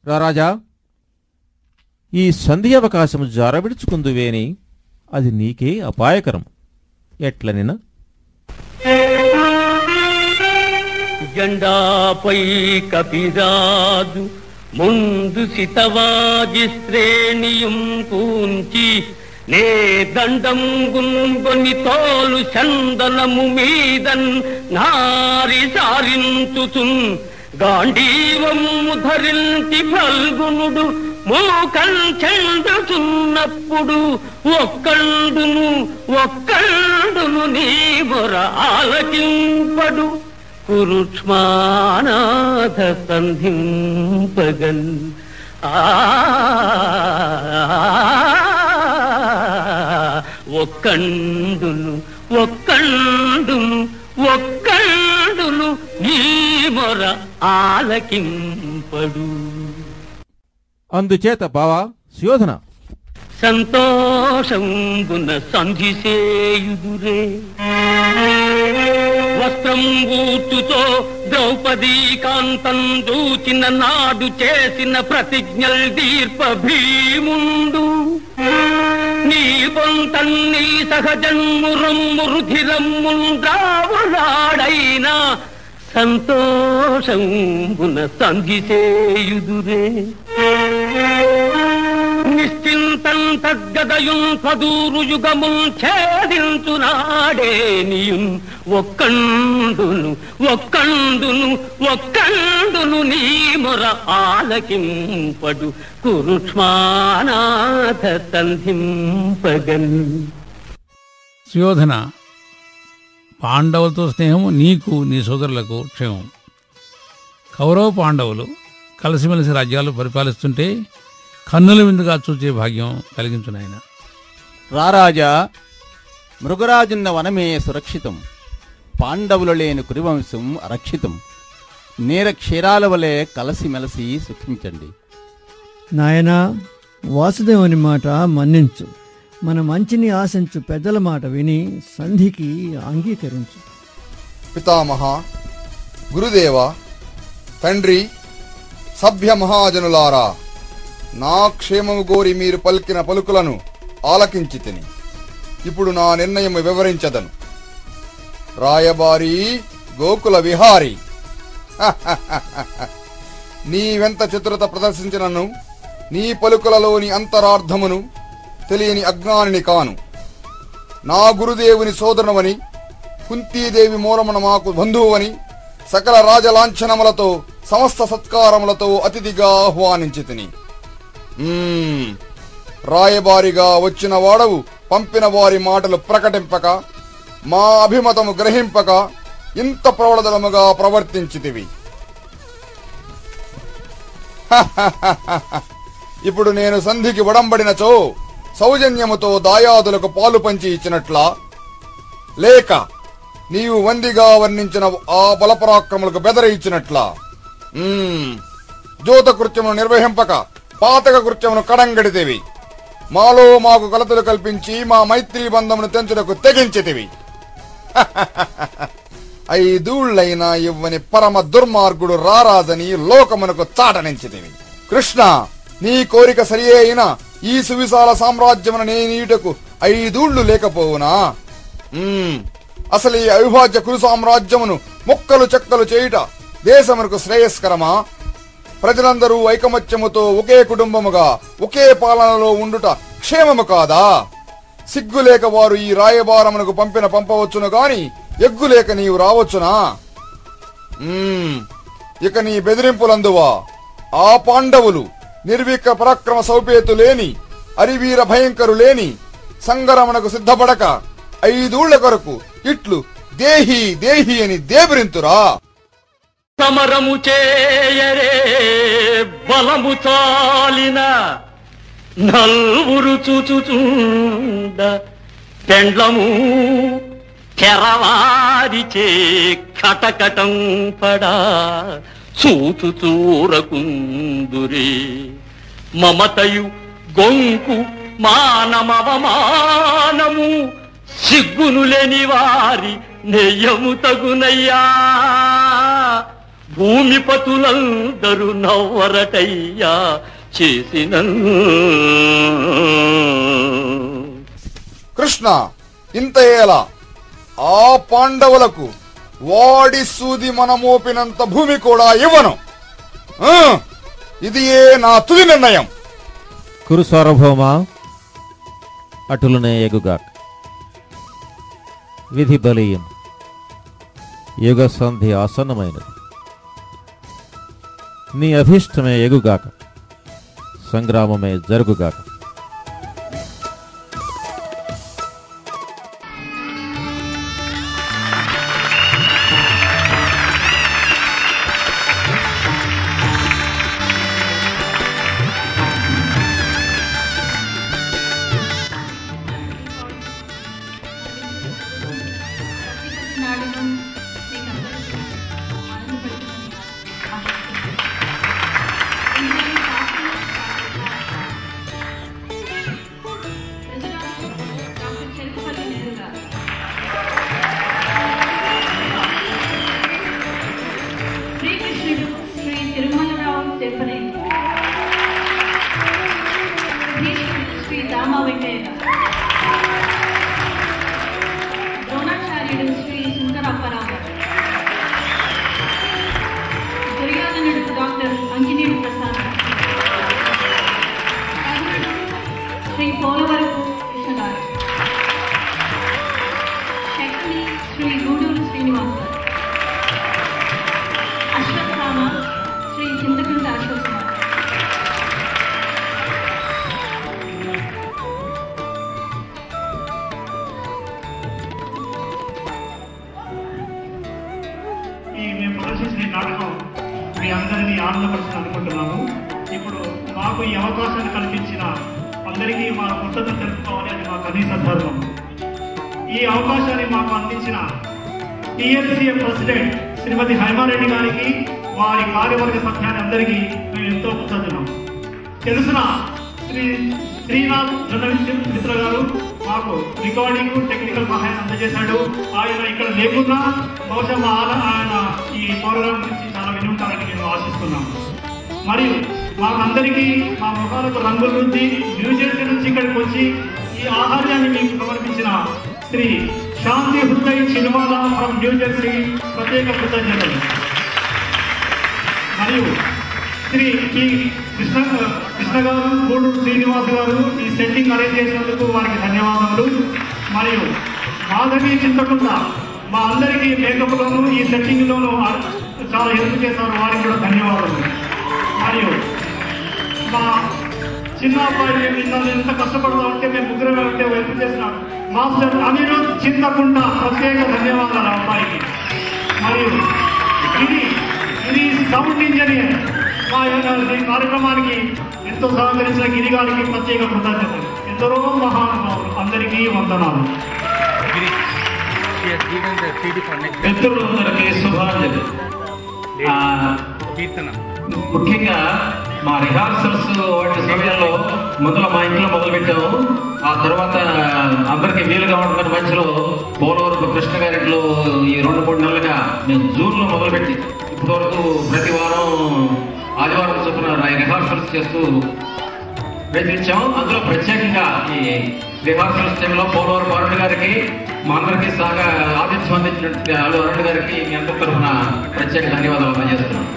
రారాజా, ఈ సంధి అవకాశము జారవిడుచుకుందువేని అది నీకే అపాయకరం. ఎట్లనినా జెండాపై కపిరాజు ముందు సితవాజి శ్రేణియం పూంచి నే దండం గుంగొని తోలు చందనము మీదన్ నారి సారించుచున్ గాంధీవము ధరించి ఫల్గునుడు మోకం చెందుతున్నప్పుడు ఒక్కండును నీ మొర ఆలకింపడు కురుక్ష్మానాథ సంధింపగన్. ఒక్కండును నీ మొర ఆలకింపడు. అందుచేత బావా సుయోధన, సంతోషంబున సంధిసేయుదురే. వస్త్రం గూర్చుతో ద్రౌపదీ కాంతం దూచిన నాడు చేసిన ప్రతిజ్ఞల్ దీర్ప భీముండు. నీ పొంతన్ని సహజన్మురమ్ము రుధిరమ్ముండ్రావులాడైనా సంతోషంబున సంధిసేయుదురే. నిశ్చింతం తగ్గదయున్ పదూరు యుగముల్ ఛేదించునాడే నీయున్ ఒక్కండును నీ మొర ఆలకింపడు కురుక్ష్మానాథ సంధింపగన్. సుయోధన, పాండవులతో స్నేహం నీకు నీ సోదరులకు క్షేమం. కౌరవ పాండవులు కలిసిమెలిసి రాజ్యాలు పరిపాలిస్తుంటే కన్నుల విందుగా చూచే భాగ్యం కలిగించునాయన. రారాజా, మృగరాజున్న వనమే సురక్షితం, పాండవులు లేని కురువంశం అరక్షితం. నేర క్షీరాల వలె కలసిమెలసి సుఖించండి. నాయనా, వాసుదేవుని మాట మన్నించు. మన మంచిని ఆశించు పెద్దల మాట విని సంధికి అంగీకరించు. పితామహ, గురుదేవ, తండ్రి, సభ్య మహాజనులారా, నా క్షేమము గోరి మీరు పలికిన పలుకులను ఆలకించి తిని ఇప్పుడు నా నిర్ణయం వివరించదను. రాయబారి గోకుల విహారి, నీవెంత చతురత ప్రదర్శించినను నీ పలుకులలోని అంతరార్థమును తెలియని అజ్ఞానిని కాను. నా గురుదేవుని సోదరునవని, కుంతీదేవి మూలమున మాకు బంధువువని సకల రాజలాంఛనములతో సమస్త సత్కారములతో అతిథిగా ఆహ్వానించి తిని రాయబారిగా వచ్చిన వాడవు పంపిన వారి మాటలు ప్రకటింపక, మా అభిమతము గ్రహింపక ఇంత ప్రవళదలముగా ప్రవర్తించితివి. ఇప్పుడు నేను సంధికి వడంబడినచో సౌజన్యముతో దాయాదులకు పాలు పంచి ఇచ్చినట్లా, లేక నీవు వందిగా వర్ణించిన ఆ బలపరాక్రములకు బెదర ఇచ్చినట్లా? జోత కృత్యమును నిర్వహింపక పాతక కృత్యమును కడంగడితేవి. మాలో మాకు కలతలు కల్పించి మా మైత్రీ బంధమును తెంచుటకు తెగించితివి. 5 ఏళ్లైనా ఇవ్వని పరమ దుర్మార్గుడు రారాజని లోకమునకు చాటనించితివి. కృష్ణ, నీ కోరిక సరి అయినా ఈ సువిశాల సామ్రాజ్యమును నేనీటకు 5 ఏళ్లు లేకపోవునా? అసలు ఈ అవిభాజ్య కురు సామ్రాజ్యమును ముక్కలు చెక్కలు చేయుట దేశమునకు శ్రేయస్కరమా? ప్రజలందరూ ఐకమత్యముతో ఒకే కుటుంబముగా ఒకే పాలనలో ఉండుట క్షేమము కాదా? సిగ్గులేక వారు ఈ రాయబారమునకు పంపవచ్చును గాని ఎగ్గులేక నీవు రావచ్చునా? ఇక నీ బెదిరింపులందువా? ఆ పాండవులు నిర్వీక పరాక్రమ సౌపేతు లేని, అరివీర భయంకరు లేని, సంగరమునకు సిద్ధపడక 5 ఏళ్ల కొరకు ఇట్లు దేహి దేహి అని దేబరింతురా? సమరము చేయరే బలము చాలిన నల్వురు చూచుచుండ పెండ్లము తెరవారిచే కటకటం పడా చూచుచూరకుందురే. మమతయు గొంకు మానమవమానము సిగ్గును లేని వారి నెయ్యము తగునయ్యా. భూమిపతులందరూ నవ్వరటయ్యా చేసిన కృష్ణ ఇంత ఎలా ఆ పాండవులకు వాడి సూది మనమోపినంత భూమి కూడా ఇవ్వను. ఇది నా తుది నిర్ణయం. కురు సార్వభౌమ, అటులనే ఎగుగాక. విధి బలీయం. యుగ సంధి ఆసన్నమైనది. నీ అభీష్టమే ఎగుగాక, సంగ్రామమే జరుగుగాక. ద్రోణాచార్యుడు శ్రీ సుందరప్పరావు, దుర్యోధనుడు డాక్టర్ అంజనీయుడు ప్రసాద్, శ్రీ పోలవరపు కృష్ణగారు, శక్తి శ్రీ గూడూరు శ్రీనివాస్ గారు, అశ్వత్థామ శ్రీ చింతకుంట అశోక్ కుమార్. మేము ప్రదర్శించిన నాటకం మీ అందరినీ ఆనందపరచాలని అనుకుంటున్నాము. ఇప్పుడు మాకు ఈ అవకాశాన్ని కల్పించిన అందరికీ మా కృతజ్ఞత తెలుపుకోవాలి, అది మా కనీస ధర్మం. ఈ అవకాశాన్ని మాకు అందించిన టీఎల్సీఏ ప్రెసిడెంట్ శ్రీమతి హైమారెడ్డి గారికి, వారి కార్యవర్గ సభ్యాన్ని అందరికీ మేము ఎంతో కృతజ్ఞం. తెలుసిన శ్రీనాథ్ మిత్ర గారు మాకు రికార్డింగ్ టెక్నికల్ సహాయం అందజేశాడు. ఆయన ఇక్కడ లేకుండా బహుశా ఆయన ఈ ప్రోగ్రాం గురించి చాలా విని ఉంటారని మేము ఆశిస్తున్నాము. మరియు మాకందరికీ మా ముఖాలకు రంగుల నుంచి న్యూజెర్సీ నుంచి ఇక్కడికి వచ్చి ఈ ఆహార్యాన్ని మీకు సమర్పించిన శ్రీ శాంతి హృదయ్ చిరువాలా ఫ్రమ్ న్యూజెర్సీ ప్రత్యేక కృతజ్ఞతలు. మరియు శ్రీ టి కృష్ణ గారు, గూడూరు శ్రీనివాస్ గారు ఈ సెట్టింగ్ అరేంజ్ చేసినందుకు వారికి ధన్యవాదాలు. మరియు మాధవి చింతకుంట మా అందరికీ మేకప్లోనూ ఈ సెట్టింగ్లోనూ చాలా హెల్ప్ చేశారు, వారికి కూడా ధన్యవాదాలు. మరియు మా చిన్న అబ్బాయి నిన్న ఎంత కష్టపడతా ఉంటే మేము ముగ్గురు ఉంటే హెల్ప్ చేసినాడు మాస్టర్ అనిరుద్ చింతకుంట, ప్రత్యేక ధన్యవాదాలు అబ్బాయికి. మరియు ఇది సౌండ్ ఇంజనీర్ మా ఈ కార్యక్రమానికి ఎంతో సహకరించిన గిరి గారికి ప్రత్యేక కృతజ్ఞతలు. ఎందరో మహానుభావులు, అందరికీ వందనాలు. మిత్రులందరికీ శుభాంజలి. ముఖ్యంగా మా రిహార్సల్స్ వాటి సమయంలో మొదలు మా ఇంట్లో మొదలుపెట్టాము. ఆ తర్వాత అందరికీ వీలుగా ఉంటున్న మధ్యలో పోలవరపు కృష్ణ గారింట్లో ఈ 2-3 నెలలుగా మేము జూన్లో మొదలుపెట్టి ఇప్పటి వరకు ప్రతి వారం ఆదివారం చొప్పున రిహార్సల్స్ చేస్తూ ప్రయత్నించాము. అందులో ప్రత్యేకంగా ఈ రిహార్సల్స్ టైంలో పోలవరపు అరుణ్ గారికి, మా అందరికీ సహా ఆతిథ్యం అందించినట్టు అరుణ్ గారికి మీ అందరి తరఫున ప్రత్యేక ధన్యవాదాలు అందజేస్తున్నాను.